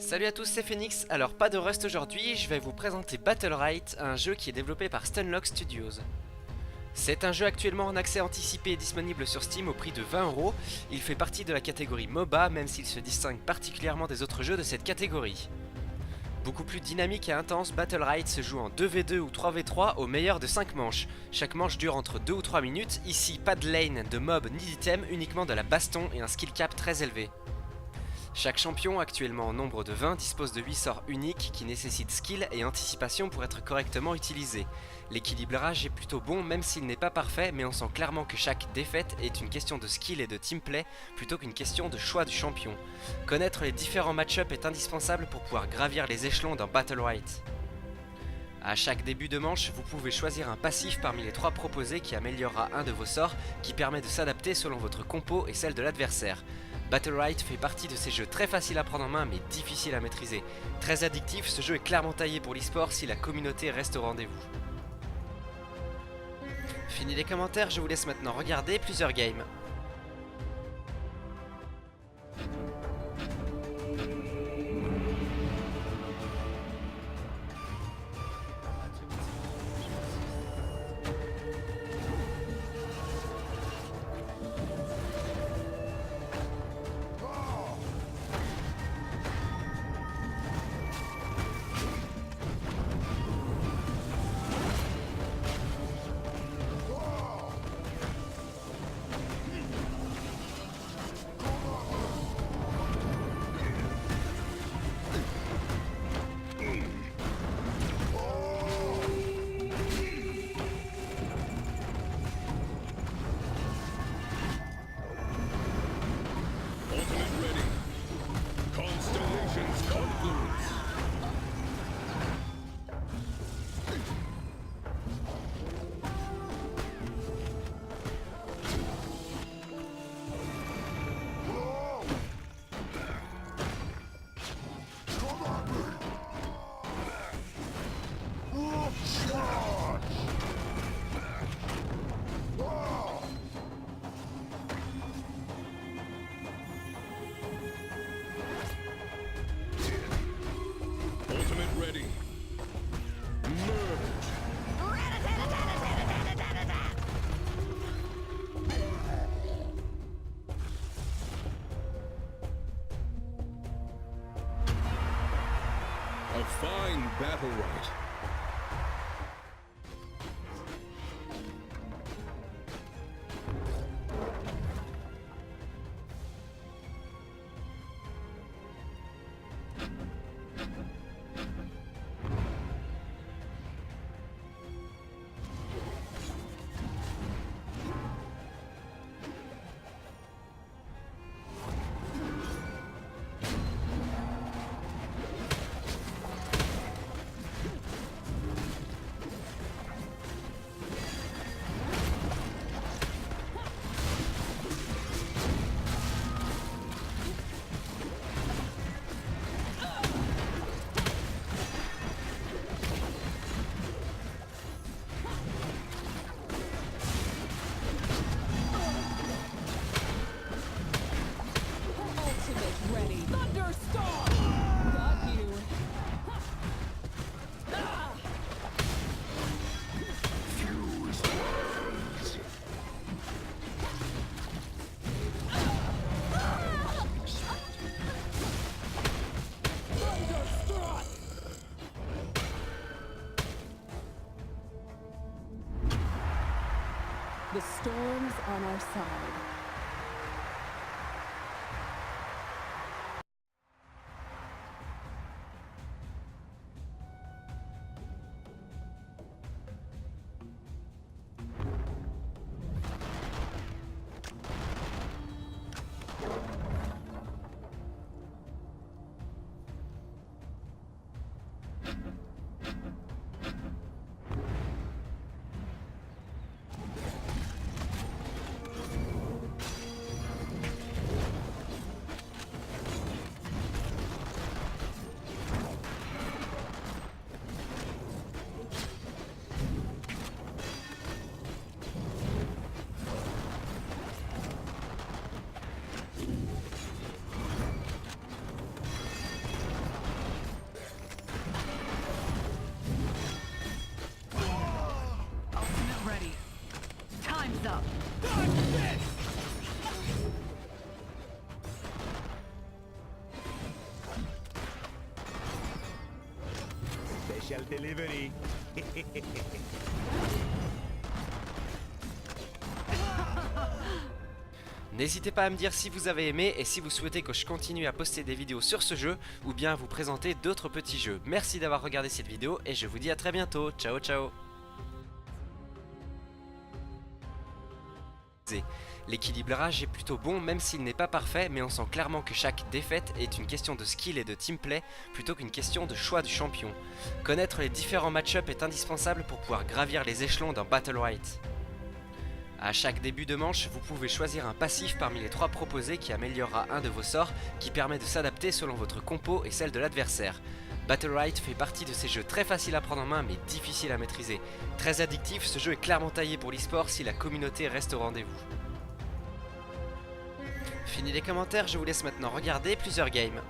Salut à tous, c'est Phoenix. Alors pas de Rust aujourd'hui, je vais vous présenter Battlerite, un jeu qui est développé par Stunlock Studios. C'est un jeu actuellement en accès anticipé et disponible sur Steam au prix de 20€. Il fait partie de la catégorie MOBA, même s'il se distingue particulièrement des autres jeux de cette catégorie. Beaucoup plus dynamique et intense, Battlerite se joue en 2v2 ou 3v3 au meilleur de 5 manches. Chaque manche dure entre 2 ou 3 minutes, ici pas de lane, de mob ni d'item, uniquement de la baston et un skill cap très élevé. Chaque champion, actuellement en nombre de 20, dispose de 8 sorts uniques qui nécessitent skill et anticipation pour être correctement utilisés. L'équilibrage est plutôt bon même s'il n'est pas parfait, mais on sent clairement que chaque défaite est une question de skill et de teamplay plutôt qu'une question de choix du champion. Connaître les différents match-ups est indispensable pour pouvoir gravir les échelons dans Battlerite. A chaque début de manche, vous pouvez choisir un passif parmi les 3 proposés qui améliorera un de vos sorts, qui permet de s'adapter selon votre compo et celle de l'adversaire. Battlerite fait partie de ces jeux très faciles à prendre en main mais difficiles à maîtriser. Très addictif, ce jeu est clairement taillé pour l'e-sport si la communauté reste au rendez-vous. Fini les commentaires, je vous laisse maintenant regarder plusieurs games. A fine battle right. The storm's on our side. up. Special delivery. N'hésitez pas à me dire si vous avez aimé et si vous souhaitez que je continue à poster des vidéos sur ce jeu ou bien à vous présenter d'autres petits jeux. Merci d'avoir regardé cette vidéo et je vous dis à très bientôt. Ciao ciao. L'équilibrage est plutôt bon même s'il n'est pas parfait, mais on sent clairement que chaque défaite est une question de skill et de teamplay plutôt qu'une question de choix du champion. Connaître les différents match-ups est indispensable pour pouvoir gravir les échelons d'un Battle Right. A chaque début de manche, vous pouvez choisir un passif parmi les 3 proposés qui améliorera un de vos sorts, qui permet de s'adapter selon votre compo et celle de l'adversaire. Battle Right fait partie de ces jeux très faciles à prendre en main mais difficiles à maîtriser. Très addictif, ce jeu est clairement taillé pour l'e-sport si la communauté reste au rendez-vous. Fini les commentaires, je vous laisse maintenant regarder plusieurs games.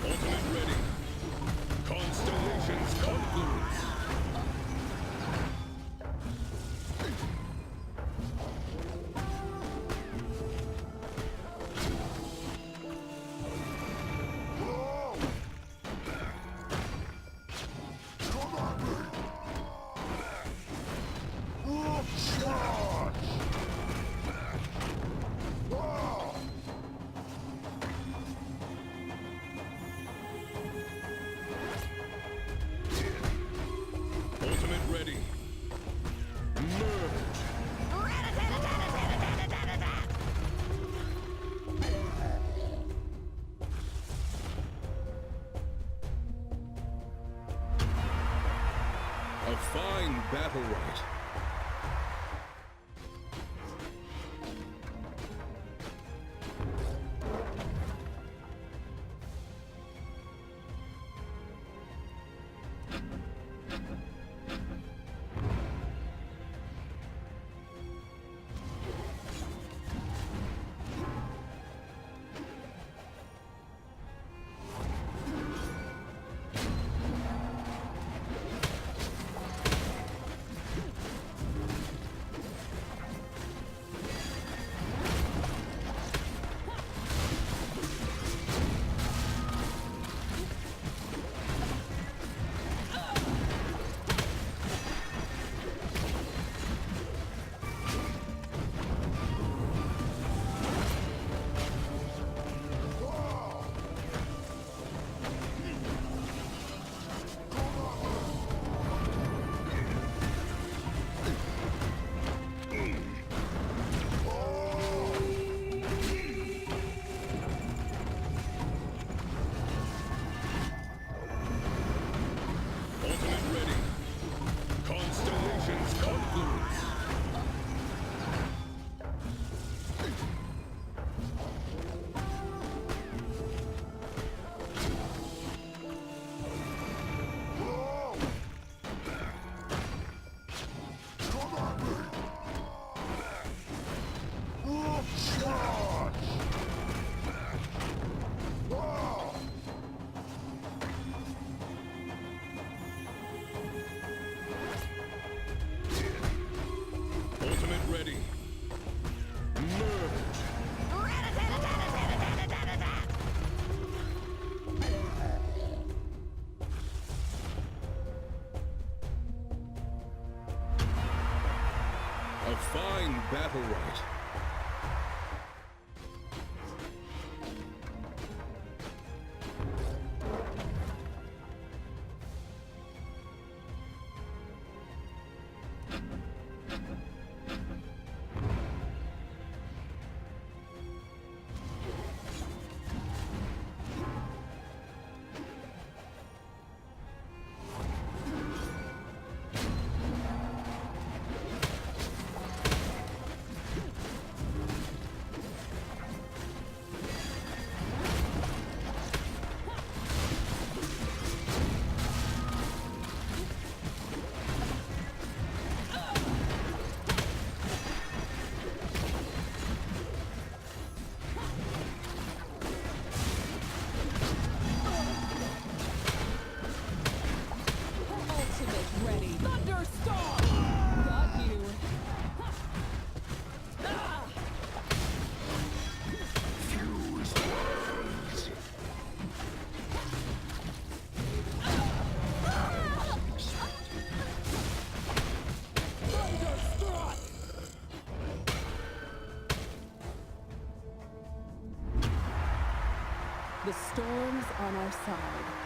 Ultimate ready. Constellations confluence. Ultimate ready. Merge. A fine battle right. Ultimate ready. Constellations confluence. Ultimate ready. Merge. A fine battle right. our side.